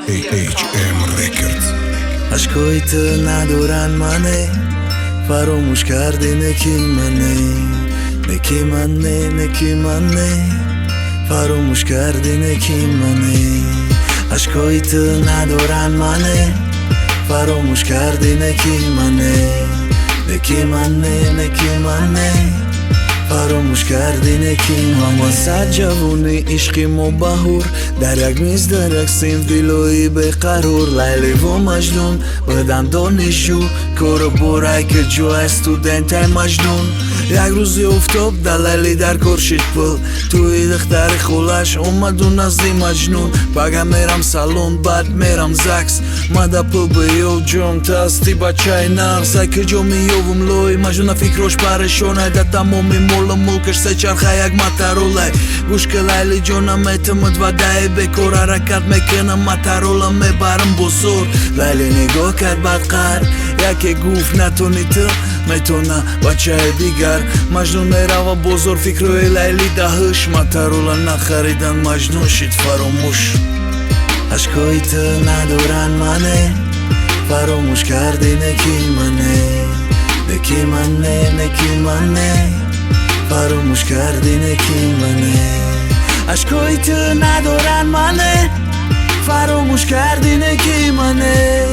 HM Records. اشکایت ندارن منه، فراموش کردی نکی منه فراموش کردی نکی منه. اشکایت ندارن منه، فراموش کردی نکی منه فراموش کردی نکی منه. صد جوونی عشقیم و بهور در یک میز درکسیم دلایی به قرار. لیلی و مجنون بدن دانشجو کار برای که جو استودنت مجنون. یک روزی افتاب در لیلی در کارشید پل توی دختر خولش اومدو نزدی مجنون. بگم میرم سالون بعد میرم زکس مده پل بیو جون تستی بچه نغزه که جو میوم لوی مجنون فکروش پرشونه ده تمامی مولا ملکش سه چرخه یک متروله. گوش که لیلی جونم اعتماد و دهی بکار حرکت میکنم متروله میبرم بزرگ. لیلی نگاه کرد بدقر یکی گفت نتونی تو میتونه بچه دیگر. مجنون میره و بزرگ فکروی لیلی دهش متروله نخریدن مجنون شید فراموش. اشکایت ندارن منه، فراموش کردی نکی منه فراموش کردی نکی منه. اشکایت ندارن منه، فراموش کردی نکی منه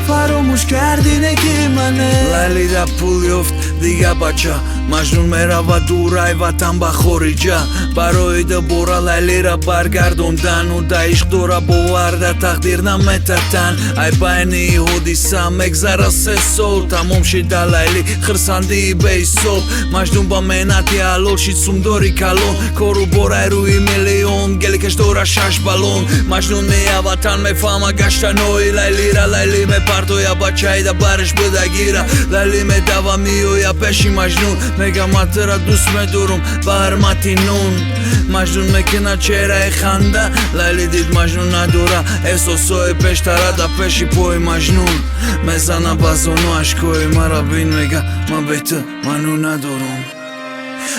فراموش کردی نکی منه. لیلی در پول یفت دیگه بچه مجنون میره و دورای وطن به خارجه برای ده بورا لیلی را برگردوندن و ده عشق دوره باورده تقدیر نمیتتن. ای بینی حدیثه مگذره 3 سال تمام شده لیلی خرسندی بی صبح. مجنون با مهنتی حلال شید سومداری کلون کارو برای روی میلیون گلی کش دوره 6 بالون. مجنون میه وطن میفهمه گشته نوی لیلی را لیلی میپردویه بچه ده برش بده گیره. لیلی میده و میویه پیشی مجنون میگم من ترا دوست میدارم به حرمتی نون. مجنون میکنه چهره خنده لیلی دید مجنون نداره احساسای پیشتره در پیشی پای مجنون میزنه بزانو اشکای مرا بین میگه من به تو منو ندارم.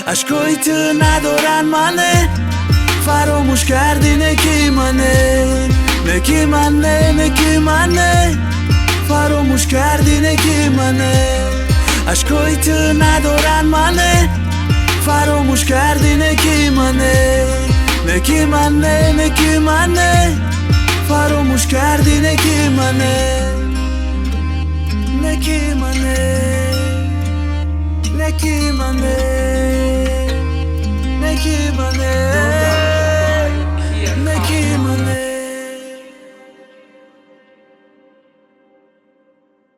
اشکای تو ندارن منه، فراموش کردی نکی منه فراموش کردی نکی منه. اشکای تو ندارن منه، فراموش کردی نکی منه فراموش کردی نکی منه.